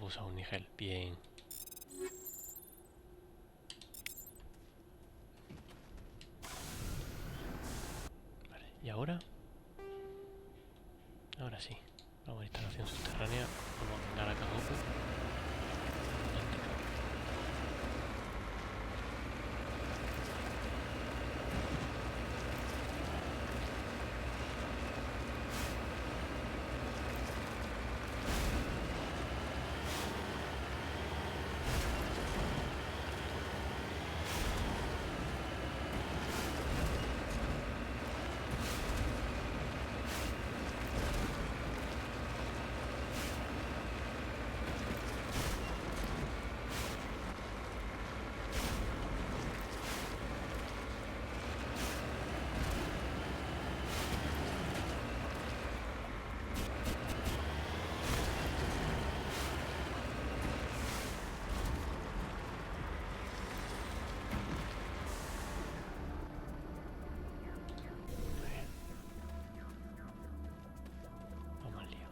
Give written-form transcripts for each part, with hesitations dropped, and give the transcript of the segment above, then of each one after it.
puedo usar un nigel. Bien. Vale, ¿y ahora? Ahora sí. Vamos a instalación subterránea. Vamos a mandar a Kagoku. Vamos al lío.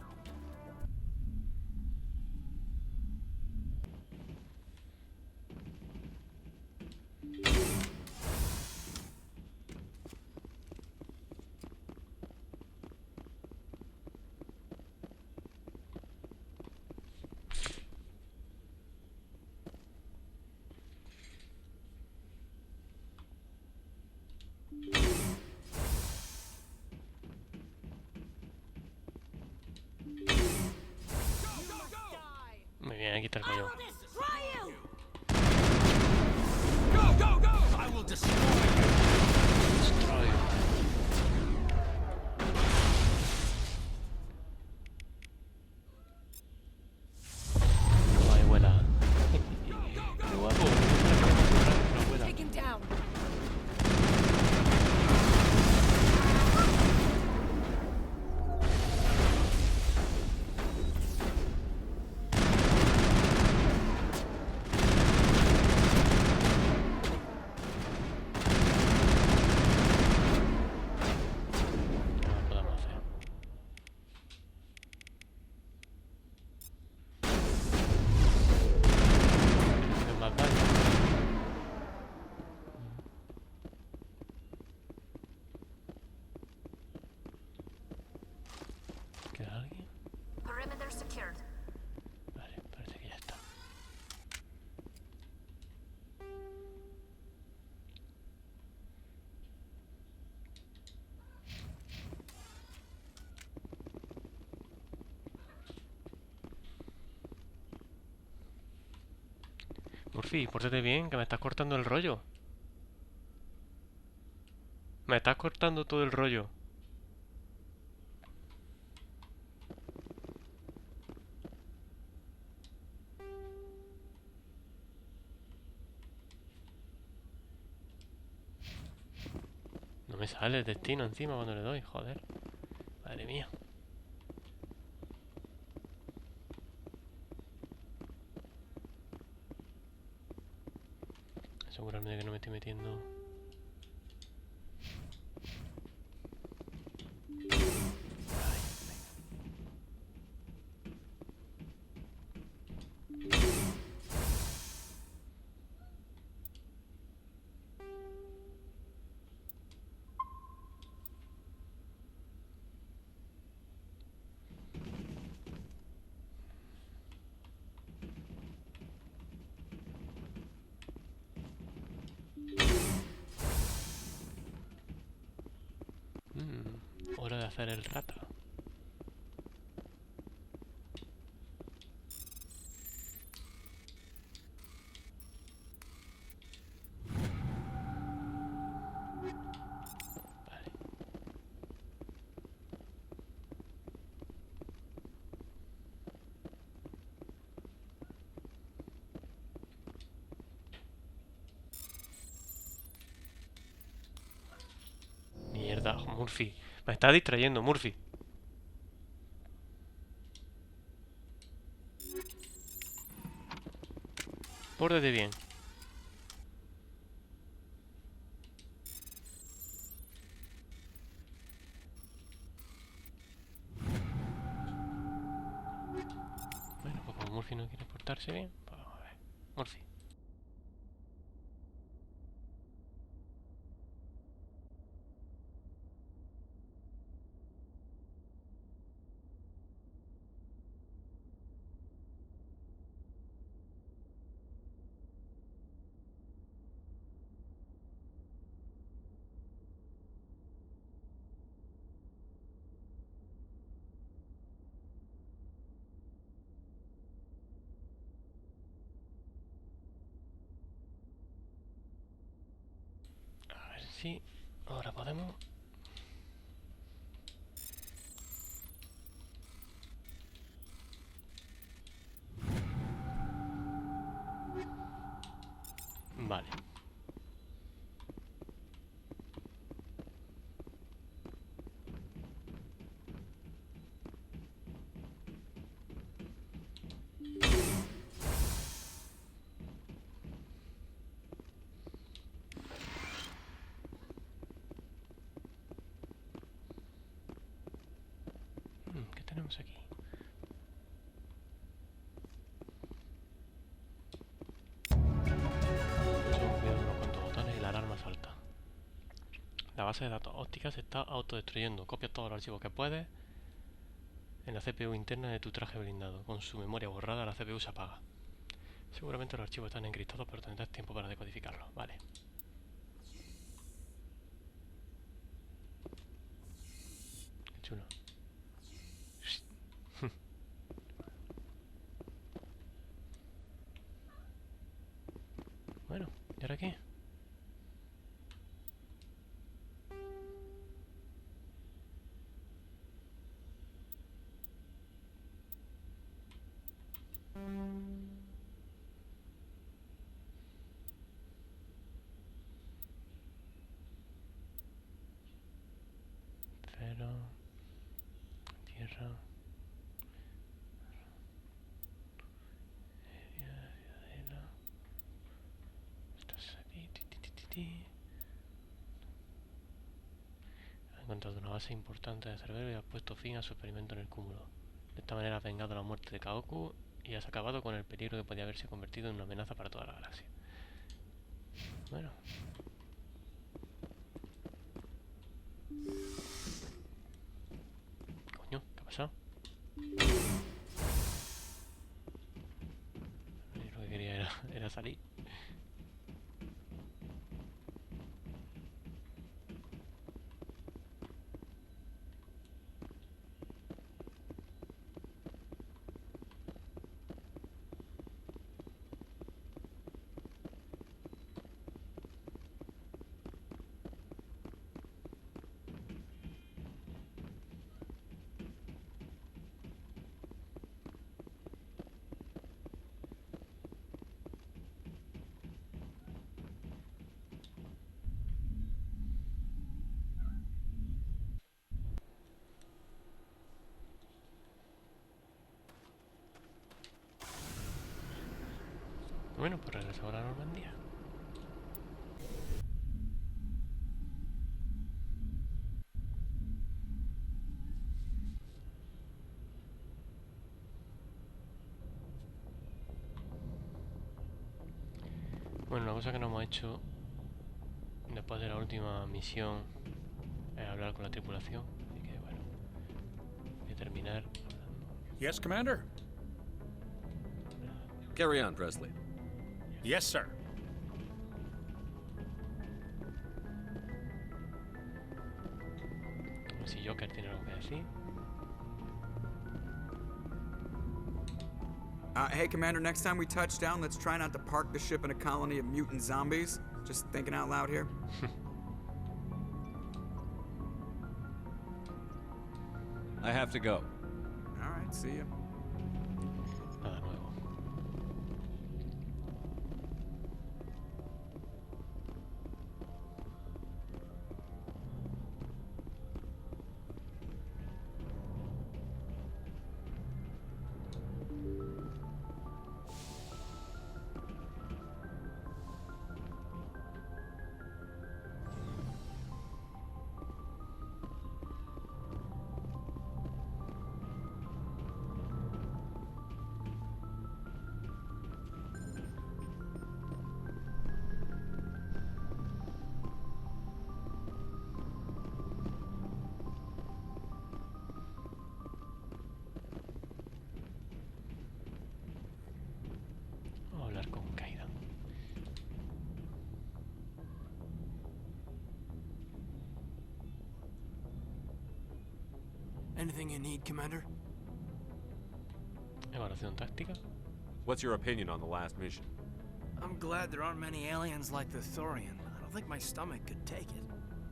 Muy bien, aquí está el rollo. Destroy. Ay, vuela. Qué guapo. Vuela. No podemos hacer. Hace más daño. ¿Queda alguien? Perimeter secured. Vale, parece que ya está. Murphy, pórtate bien, que me estás cortando el rollo. Me estás cortando todo el rollo. No me sale el destino encima cuando le doy, joder. Madre mía. Asegurarme de que no me estoy metiendo. Hora de hacer el rata. Vale. Mierda, Murphy. Me está distrayendo, Murphy. Pórtate bien. Bueno, pues como Murphy no quiere parece bien. Pues vamos a ver. Murphy. A ver si ahora podemos. Vale. ¿Qué tenemos aquí? Solo cuidado unos cuantos botones y la alarma salta. La base de datos óptica se está autodestruyendo. Copia todos los archivos que puedes en la CPU interna de tu traje blindado. Con su memoria borrada, la CPU se apaga. Seguramente los archivos están encriptados, pero tendrás tiempo para decodificarlos. Vale. Qué chulo. Bueno, ¿y ahora qué? Cero, tierra, ciudadela. Estás aquí. Ha encontrado una base importante de cerebro y ha puesto fin a su experimento en el cúmulo. De esta manera has vengado la muerte de Kaoku y has acabado con el peligro que podía haberse convertido en una amenaza para toda la galaxia. Bueno. Coño, ¿qué ha pasado? Lo que quería era salir. Bueno, pues regresamos a la Normandía. Bueno, una cosa que no hemos hecho después de la última misión es hablar con la tripulación. Así que bueno, voy a terminar hablando. Yes, Commander? Carry on, Presley. Yes, sir. A ver si Joker tiene algo que decir. Hey, Commander, next time we touch down, let's try not to park the ship in a colony of mutant zombies. Just thinking out loud here. I have to go. All right, see ya. Nada nuevo. Anything you need, Commander? Evaluación táctica. What's your opinion on the last mission? I'm glad there aren't many aliens like the Thorian. I don't think my stomach could take it.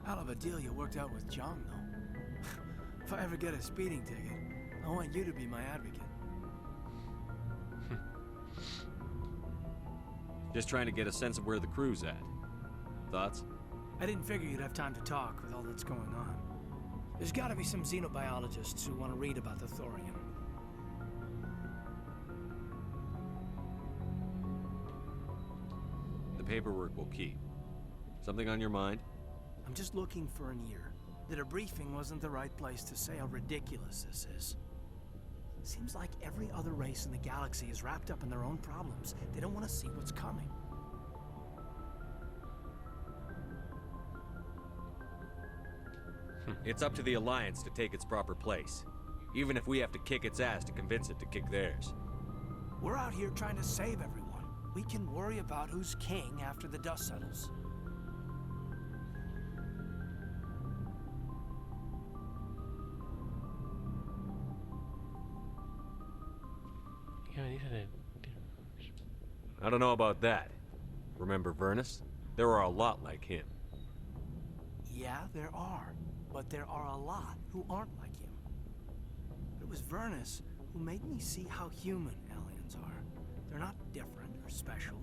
Hell of a deal you worked out with John, though. If I ever get a speeding ticket, I want you to be my advocate. Just trying to get a sense of where the crew's at. Thoughts? I didn't figure you'd have time to talk with all that's going on. There's gotta be some xenobiologists who want to read about the Thorian. The paperwork will keep. Something on your mind? I'm just looking for an ear. The debriefing wasn't the right place to say how ridiculous this is. Seems like every other race in the galaxy is wrapped up in their own problems. They don't want to see what's coming. It's up to the Alliance to take its proper place. Even if we have to kick its ass to convince it to kick theirs. We're out here trying to save everyone. We can worry about who's king after the dust settles. ¿Qué me dice de...? I don't know about that. Remember Vernus? There are a lot like him. Yeah, there are. But there are a lot who aren't like him. It was Vernus who made me see how human aliens are. They're not different or special.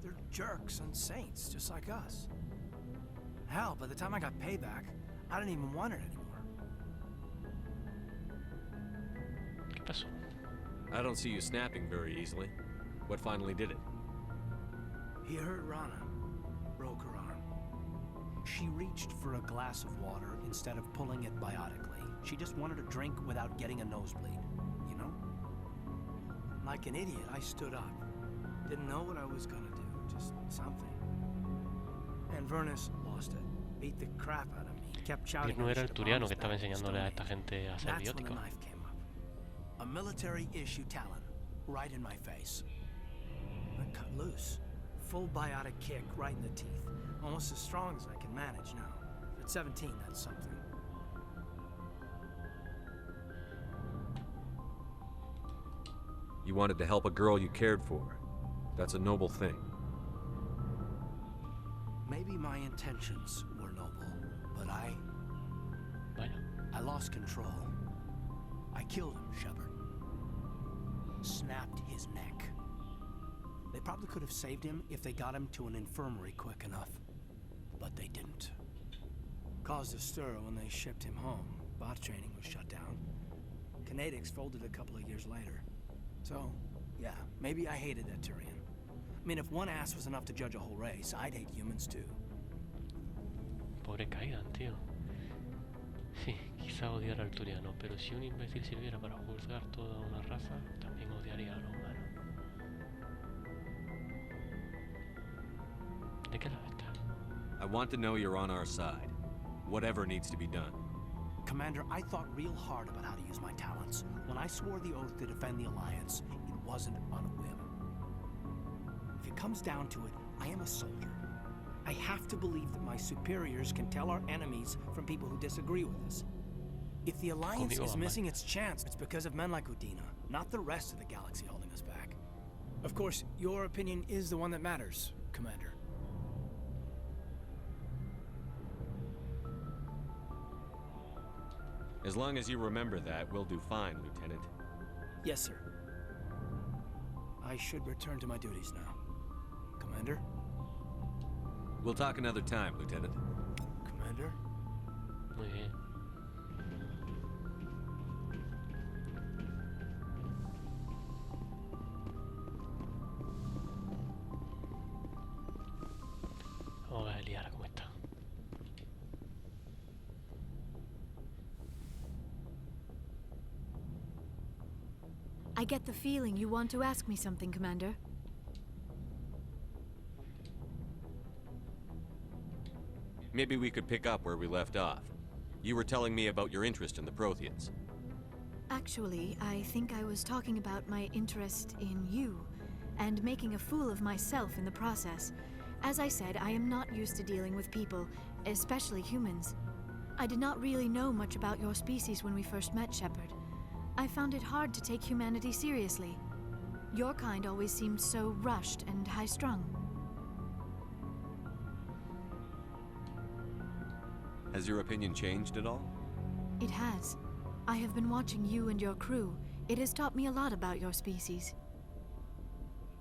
They're jerks and saints, just like us. Hell, by the time I got payback, I didn't even want it anymore. ¿Qué pasó? I don't see you snapping very easily. What finally did it? He hurt Rana, broke her arm. She reached for a glass of water instead of pulling it biotically. She just wanted a drink without getting a nosebleed, you know? Like an idiot, I stood up. Didn't know what I was gonna do, just something. And Vernus lost it. Beat the crap out of me. Kept shouting. No era el turiano que estaba enseñándole a esta gente a hacer That's when the bióticos. knife came up. A military issue talon, right in my face. I cut loose. Full biotic kick right in the teeth. Almost as strong as I can manage now. At 17, that's something. You wanted to help a girl you cared for. That's a noble thing. Maybe my intentions were noble, but Bueno, I lost control. I killed him, Shepard. Snapped his neck. They probably could have saved him if they got him to an infirmary quick enough. But they didn't. Caused a stir when they shipped him home. Bot training was shut down. Kinetics folded a couple of years later. So, yeah, maybe I hated that Turian. I mean, if one ass was enough to judge a whole race, I'd hate humans too. pobre Kaidan, tío. Sí, quizá odiara al turiano, pero si un imbécil sirviera para juzgar toda una raza, también odiaría a los humanos. ¿De qué lado está? I want to know you're on our side. Whatever needs to be done. Commander, I thought real hard about how to use my talents. When I swore the oath to defend the Alliance, it wasn't on a whim. If it comes down to it, I am a soldier. I have to believe that my superiors can tell our enemies from people who disagree with us. If the Alliance is missing its chance, it's because of men like Udina, not the rest of the galaxy holding us back. Of course, your opinion is the one that matters, Commander. As long as you remember that, we'll do fine, Lieutenant. Yes, sir. I should return to my duties now. Commander? We'll talk another time, Lieutenant. Commander? Muy bien. Vamos a ver a Liara cómo está. I get the feeling you want to ask me something, Commander. Maybe we could pick up where we left off. You were telling me about your interest in the Protheans. Actually, I think I was talking about my interest in you, and making a fool of myself in the process. As I said, I am not used to dealing with people, especially humans. I did not really know much about your species when we first met, Shepard. I found it hard to take humanity seriously. Your kind always seemed so rushed and high-strung. Has your opinion changed at all? It has. I have been watching you and your crew. It has taught me a lot about your species.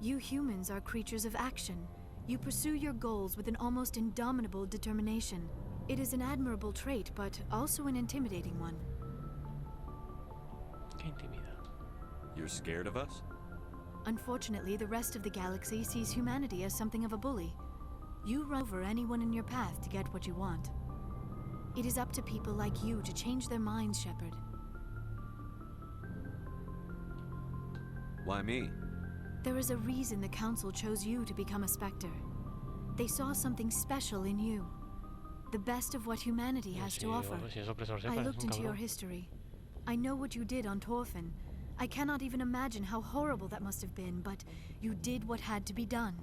You humans are creatures of action. You pursue your goals with an almost indomitable determination. It is an admirable trait, but also an intimidating one. Qué intimida. You're scared of us? Unfortunately, the rest of the galaxy sees humanity as something of a bully. You run over anyone in your path to get what you want. It is up to people like you to change their minds, Shepard. Why me? There is a reason the Council chose you to become a Spectre. They saw something special in you. The best of what humanity has to offer. Si es opresor I sepa, es looked un into your cabrón. history. I know what you did on Torfin. I cannot even imagine how horrible that must have been, but you did what had to be done.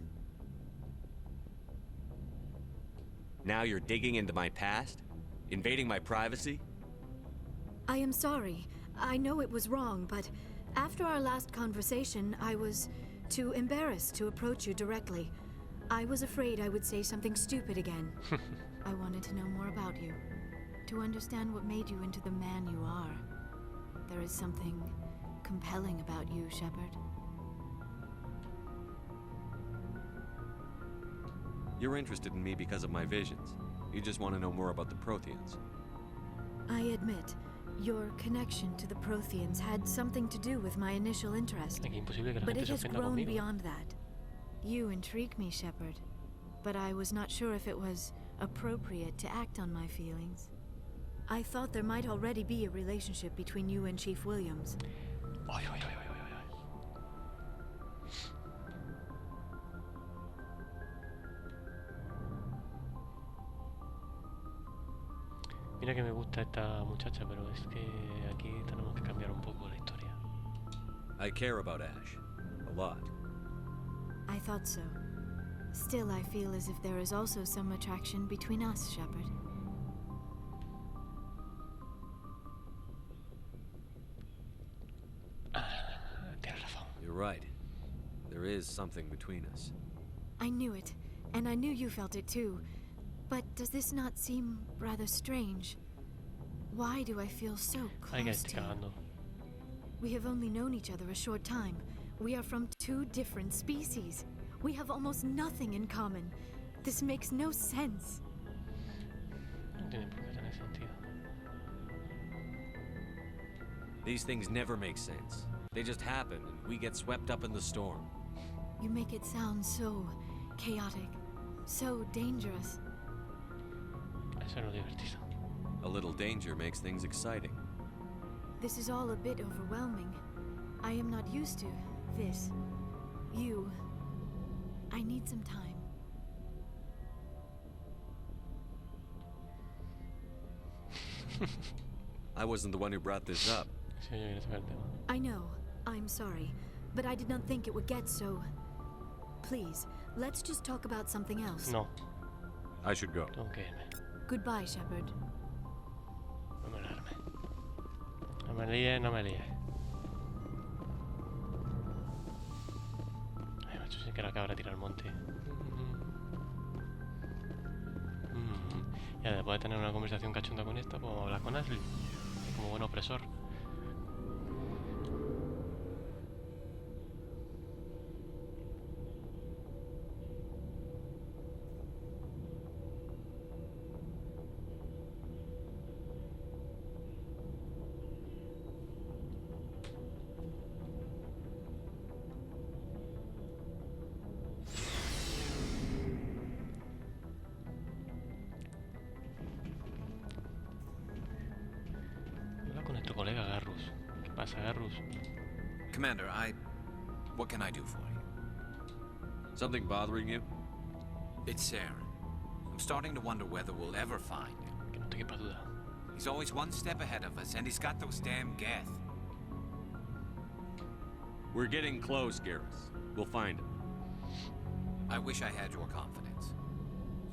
Now you're digging into my past? Invading my privacy? I am sorry. I know it was wrong, but after our last conversation, I was too embarrassed to approach you directly. I was afraid I would say something stupid again. I wanted to know more about you, to understand what made you into the man you are. There is something compelling about you, Shepard. You're interested in me because of my visions. You just want to know more about the Protheans. I admit, your connection to the Protheans had something to do with my initial interest, Es que imposible que la but gente it se has ofenda grown conmigo. beyond that. You intrigue me, Shepard, but I was not sure if it was appropriate to act on my feelings. I thought there might already be a relationship between you and Chief Williams. Ay, ay, ay, ay, ay, ay. Mira que me gusta esta muchacha, pero es que aquí tenemos que cambiar un poco la historia. I care about Ash. A lot. I thought so. Still, I feel as if there is also some attraction between us, Shepard. Tienes razón. You're right. There is something between us. I knew it, and I knew you felt it too. But does this not seem rather strange? Why do I feel so Ay, que close estoy to you? cagando. We have only known each other a short time. We are from two different species. We have almost nothing in common. This makes no sense. No tiene por qué tener sentido. These things never make sense. They just happen, and we get swept up in the storm. You make it sound so chaotic, so dangerous. Eso es lo divertido. A little danger makes things exciting. This is all a bit overwhelming. I am not used to this. You. I need some time. I wasn't the one who brought this up. Sí, yo quería sacar el tema. I know. I'm sorry. But I did not think it would get so. Please, let's just talk about something else. No, I should go. tengo que irme. Goodbye, Shepard. No me alarme. No me líes, no me líes. Ay, macho, sí que la cabra tira al monte. Ya después de tener una conversación cachonda con esta, pues vamos a hablar con Ashley. Como buen opresor. Habla con nuestro colega Garrus. ¿Qué pasa, Garrus? Commander, what can I do for you? Something bothering you? It's Saren. I'm starting to wonder whether we'll ever find him. Que no te quepa duda. He's always one step ahead of us, and he's got those damn Geth. We're getting close, Garrus. We'll find him. I wish I had your confidence.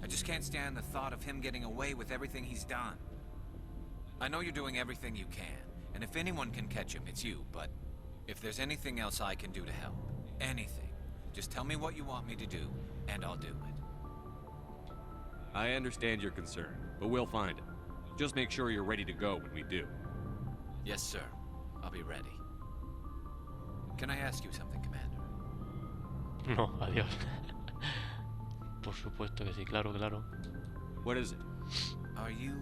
I just can't stand the thought of him getting away with everything he's done. I know you're doing everything you can, and if anyone can catch him, it's you, but if there's anything else I can do to help, anything, just tell me what you want me to do, and I'll do it. I understand your concern, but we'll find him. Just make sure you're ready to go when we do. Yes, sir. I'll be ready. Can I ask you something, Commander? No, adiós. Por supuesto que sí, claro, claro. What is it? Are you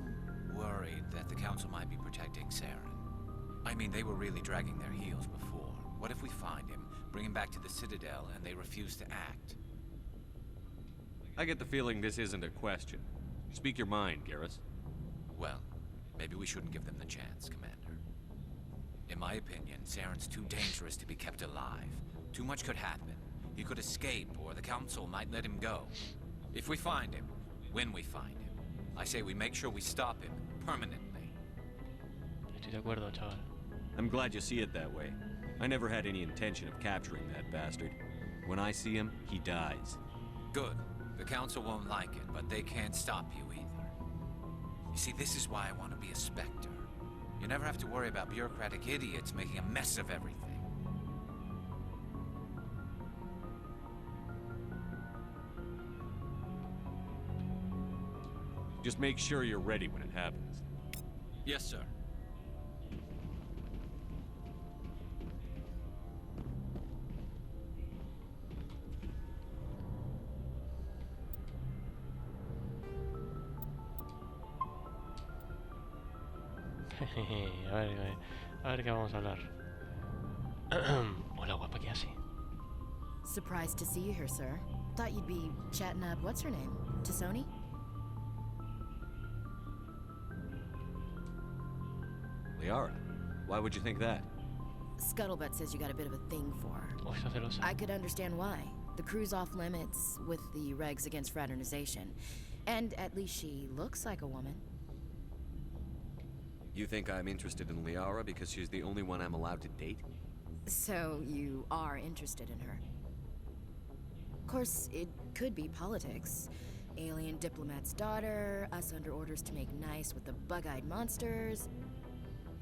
worried that the Council might be protecting Saren? I mean, they were really dragging their heels before. What if we find him, bring him back to the Citadel, and they refuse to act? I get the feeling this isn't a question. Speak your mind, Garrus. Well, maybe we shouldn't give them the chance, Commander. In my opinion, Saren's too dangerous to be kept alive. Too much could happen. He could escape, or the Council might let him go. If we find him, when we find him, I say we make sure we stop him, permanently. Estoy de acuerdo, chaval. I'm glad you see it that way. I never had any intention of capturing that bastard. When I see him, he dies. Good. The Council won't like it, but they can't stop you either. You see, this is why I want to be a Spectre. You never have to worry about bureaucratic idiots making a mess of everything. Just make sure you're ready when it happens. Yes, sir. A ver qué vamos a hablar. Hola, guapa, ¿qué hace? Surprised to see you here, sir. Thought you'd be chatting up, what's her name? Tassoni? Liara, why would you think that? Scuttlebutt says you got a bit of a thing for her. Oh, está celosa. I could understand why. The crew's off limits with the regs against fraternization. And at least she looks like a woman. You think I'm interested in Liara because she's the only one I'm allowed to date? So you are interested in her. Of course, it could be politics. Alien diplomat's daughter, us under orders to make nice with the bug-eyed monsters.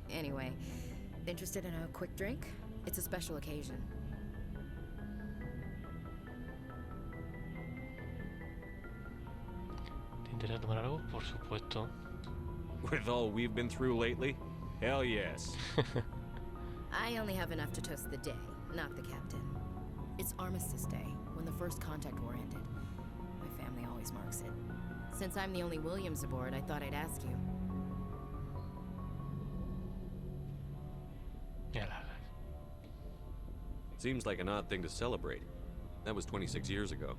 Anyway, interested in a quick drink? It's a special occasion. ¿Te interesa tomar algo? Por supuesto. With all we've been through lately? Hell yes. I only have enough to toast the day, not the captain. It's Armistice Day, when the first contact war ended. My family always marks it. Since I'm the only Williams aboard, I thought I'd ask you. Ya la hagas. Seems like an odd thing to celebrate. That was 26 years ago.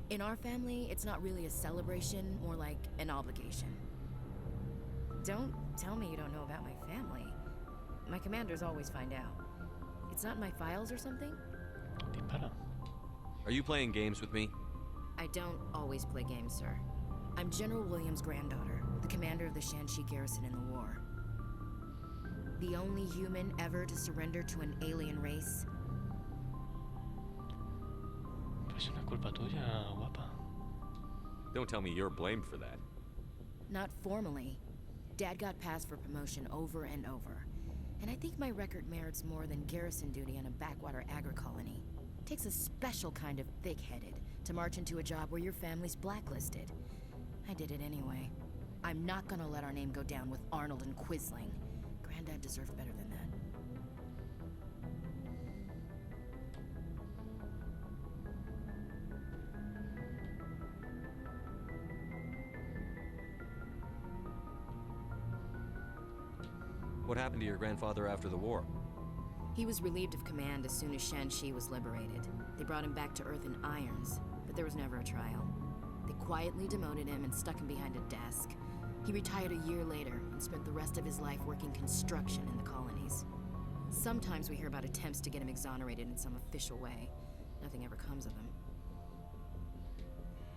In our family, it's not really a celebration, more like an obligation. Don't tell me you don't know about my family. My commanders always find out. It's not in my files or something? Dispara. Are you playing games with me? I don't always play games, sir. I'm General Williams' granddaughter, the commander of the Shanxi garrison in the war. The only human ever to surrender to an alien race. Pues no es culpa tuya, guapa. Don't tell me you're blamed for that. Not formally. Dad got passed for promotion over and over. And I think my record merits more than garrison duty on a backwater agri-colony. Takes a special kind of thick-headed to march into a job where your family's blacklisted. I did it anyway. I'm not gonna let our name go down with Arnold and Quisling. Granddad deserved better than that. What happened to your grandfather after the war? He was relieved of command as soon as Shanxi was liberated. They brought him back to Earth in irons, but there was never a trial. They quietly demoted him and stuck him behind a desk. He retired a year later and spent the rest of his life working construction in the colonies. Sometimes we hear about attempts to get him exonerated in some official way. Nothing ever comes of them.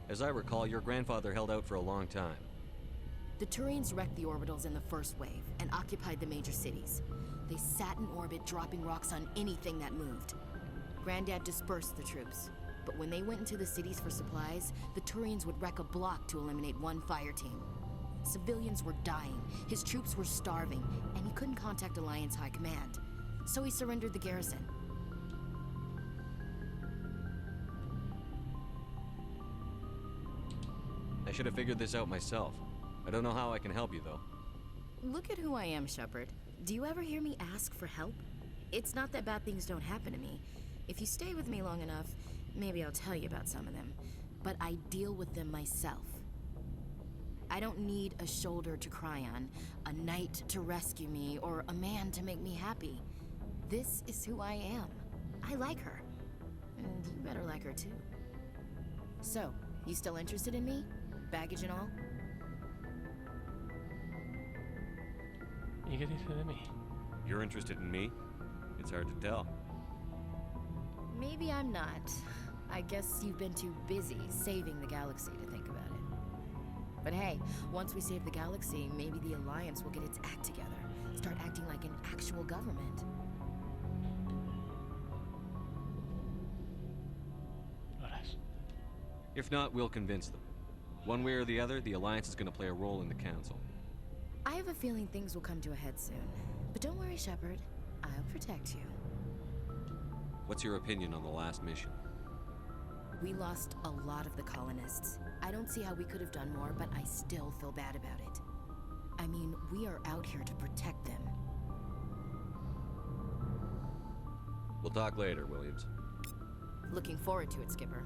As I recall, your grandfather held out for a long time. The Turians wrecked the orbitals in the first wave and occupied the major cities. They sat in orbit, dropping rocks on anything that moved. Granddad dispersed the troops, but when they went into the cities for supplies, the Turians would wreck a block to eliminate one fire team. Civilians were dying, his troops were starving, and he couldn't contact Alliance High Command. So he surrendered the garrison. I should have figured this out myself. I don't know how I can help you, though. Look at who I am, Shepard. Do you ever hear me ask for help? It's not that bad things don't happen to me. If you stay with me long enough, maybe I'll tell you about some of them. But I deal with them myself. I don't need a shoulder to cry on, a knight to rescue me, or a man to make me happy. This is who I am. I like her. And you better like her too. So, you still interested in me? Baggage and all? ¿Y qué dice de mí? You're interested in me? It's hard to tell. Maybe I'm not. I guess you've been too busy saving the galaxy to think about it. But hey, once we save the galaxy, maybe the Alliance will get its act together. Start acting like an actual government. Horas. If not, we'll convince them. One way or the other, the Alliance is going to play a role in the Council. I have a feeling things will come to a head soon. But don't worry, Shepard. I'll protect you. What's your opinion on the last mission? We lost a lot of the colonists. I don't see how we could have done more, but I still feel bad about it. I mean, we are out here to protect them. We'll talk later, Williams. Looking forward to it, Skipper.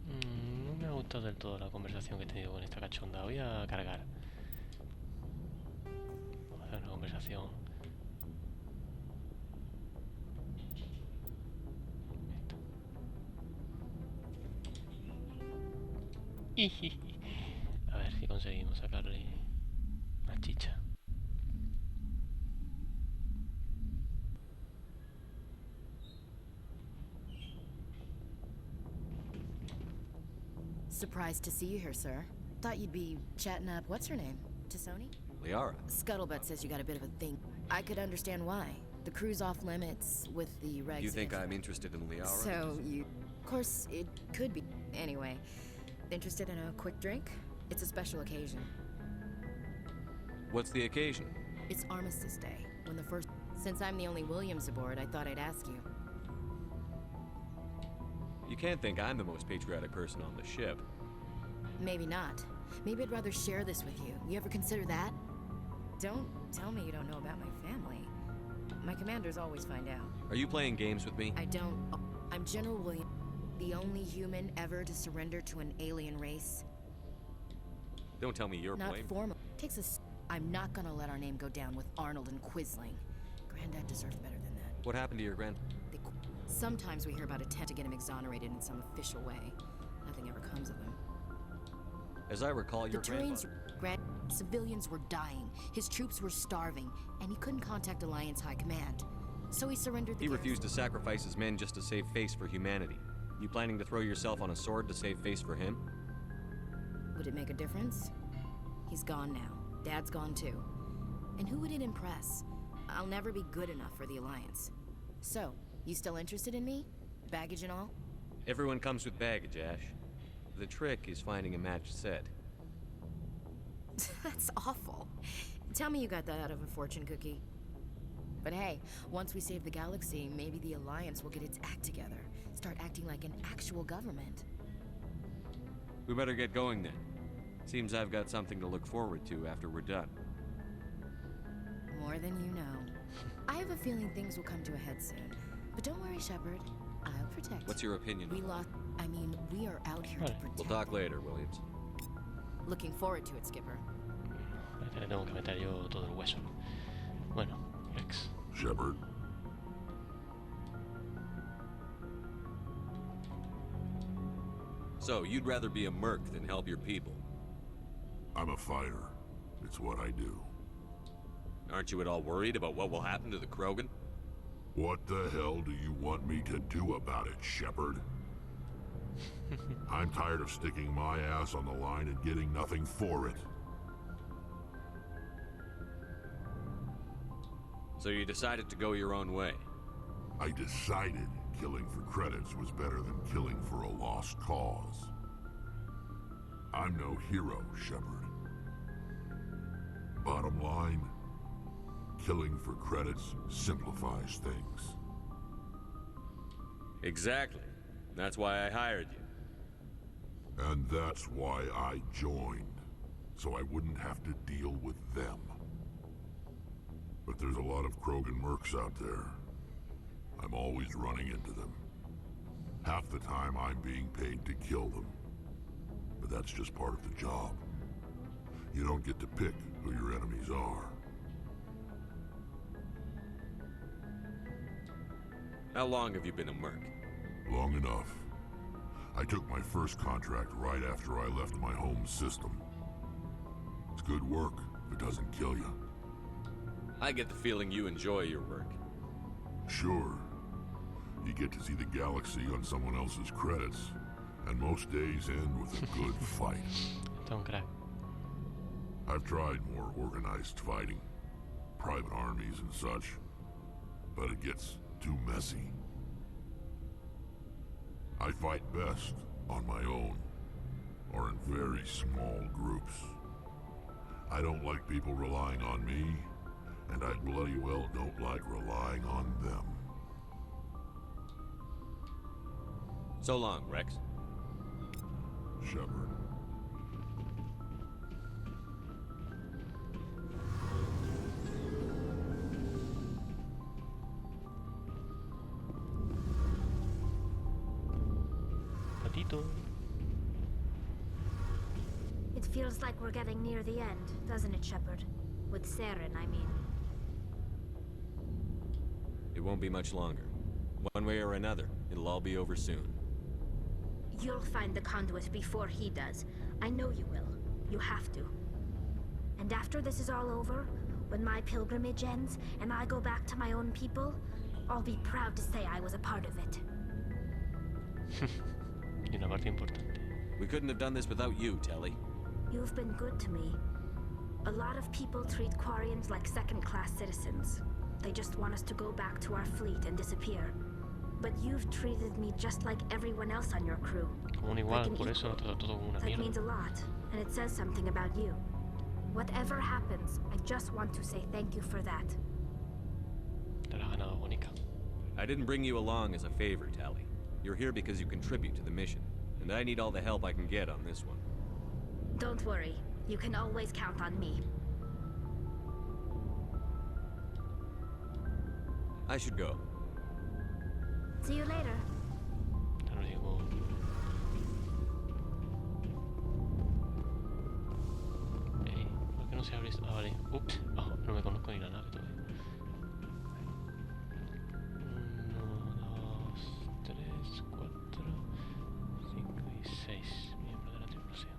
No me ha gustado del todo la conversación que he tenido con esta cachonda. Voy a cargar. Vamos a hacer una conversación. A ver si conseguimos sacarle más chicha. Surprised to see you here, sir. Thought you'd be chatting up, what's her name? Tassoni? Liara. Scuttlebutt says you got a bit of a thing. I could understand why. The crew's off limits with the regs. You think I'm interested in Liara? So, you... Of course, it could be. Anyway, interested in a quick drink? It's a special occasion. What's the occasion? It's Armistice Day, when the first... Since I'm the only Williams aboard, I thought I'd ask you. You can't think I'm the most patriotic person on the ship. Maybe not. Maybe I'd rather share this with you. You ever consider that? Don't tell me you don't know about my family. My commanders always find out. Are you playing games with me? I don't... I'm General Williams, the only human ever to surrender to an alien race. Don't tell me you're Not playing. formal. Takes a... I'm not gonna let our name go down with Arnold and Quisling. Granddad deserves better than that. What happened to your grand... Sometimes we hear about attempt to get him exonerated in some official way. Nothing ever comes of him. As I recall, your Civilians were dying, his troops were starving, and he couldn't contact Alliance High Command. So he surrendered the He refused to sacrifice his men just to save face for humanity. You planning to throw yourself on a sword to save face for him? Would it make a difference? He's gone now. Dad's gone too. And who would it impress? I'll never be good enough for the Alliance. So, you still interested in me? Baggage and all? Everyone comes with baggage, Ash. The trick is finding a matched set. That's awful. Tell me you got that out of a fortune cookie. But hey, once we save the galaxy, maybe the Alliance will get its act together. Start acting like an actual government. We better get going then. Seems I've got something to look forward to after we're done. More than you know. I have a feeling things will come to a head soon. But don't worry, Shepard. I'll protect. What's your opinion? We lost... I mean, we are out here to protect We'll talk them. later, Williams. Looking forward to it, Skipper. Parece que le tengo que meter yo todo el hueso. Bueno, Rex. Shepard. So, you'd rather be a merc than help your people? I'm a fighter. It's what I do. Aren't you at all worried about what will happen to the Krogan? What the hell do you want me to do about it, Shepard? I'm tired of sticking my ass on the line and getting nothing for it. So you decided to go your own way. I decided killing for credits was better than killing for a lost cause. I'm no hero, Shepard. Bottom line, killing for credits simplifies things. Exactly. That's why I hired you. And that's why I joined, so I wouldn't have to deal with them. But there's a lot of Krogan mercs out there. I'm always running into them. Half the time I'm being paid to kill them. But that's just part of the job. You don't get to pick who your enemies are. How long have you been a merc? Long enough. I took my first contract right after I left my home system. It's good work if it doesn't kill you. I get the feeling you enjoy your work. Sure. You get to see the galaxy on someone else's credits, and most days end with a good fight. Don't crack. I've tried more organized fighting, private armies and such, but it gets too messy. I fight best on my own, or in very small groups. I don't like people relying on me, and I bloody well don't like relying on them. So long, Rex. Shepard. Patito. It feels like we're getting near the end, doesn't it, Shepard? With Saren, I mean. It won't be much longer. One way or another, it'll all be over soon. You'll find the conduit before he does. I know you will. You have to. And after this is all over, when my pilgrimage ends and I go back to my own people, I'll be proud to say I was a part of it. Y una parte importante. We couldn't have done this without you, Telly. You've been good to me. A lot of people treat Quarians like second-class citizens. They just want us to go back to our fleet and disappear. But you've treated me just like everyone else on your crew. Como un igual, por eso no te lo todo como una That mierda. means a lot, and it says something about you. Whatever happens, I just want to say thank you for that. Te la has ganado, Bonica. I didn't bring you along as a favor, Tally. You're here because you contribute to the mission, and I need all the help I can get on this one. Don't worry, you can always count on me. I should go. See you later. Hasta luego. ¿Por qué no se abre esto? Ah, vale. Ups. Oh, no me conozco ni la nave todavía. 1, 2, 3, 4, 5 y 6 miembros de la tripulación.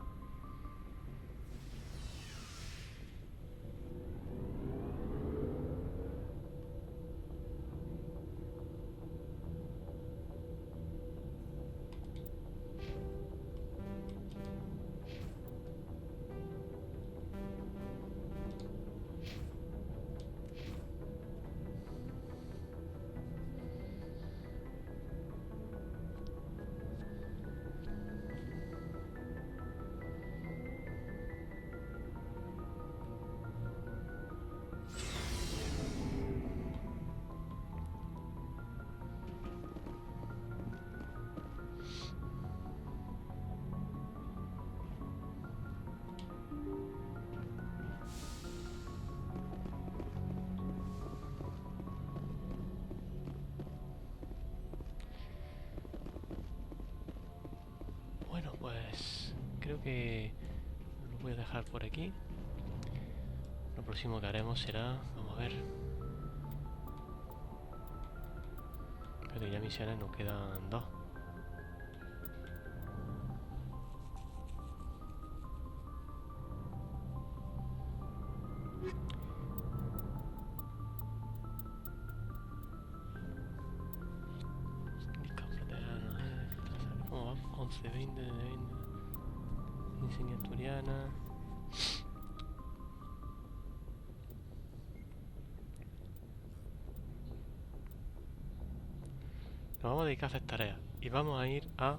Bueno, pues creo que lo voy a dejar por aquí. Lo próximo que haremos será, vamos a ver, creo que ya misiones nos quedan 2. ¿Cómo va? 11, 20, 20. Insignia asturiana. Nos vamos a dedicar a hacer tareas. Y vamos a ir a...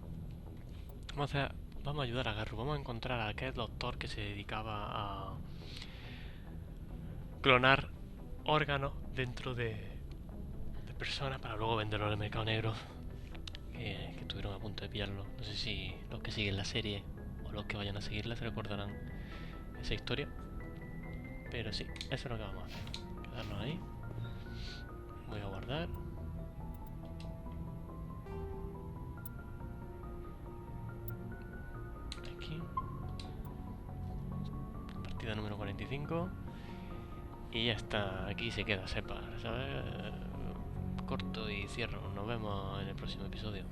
Vamos a ayudar a Garru. Vamos a encontrar a aquel doctor que se dedicaba a clonar órganos dentro de personas para luego venderlo en el mercado negro. Que estuvieron a punto de pillarlo. No sé si los que siguen la serie o los que vayan a seguirla se recordarán esa historia. Pero sí, eso es lo que vamos a hacer. Quedarnos ahí. Voy a guardar. Aquí. Partida número 45. Y ya está. Aquí se queda, sepa, ¿sabes? Corto y cierro. Nos vemos en el próximo episodio.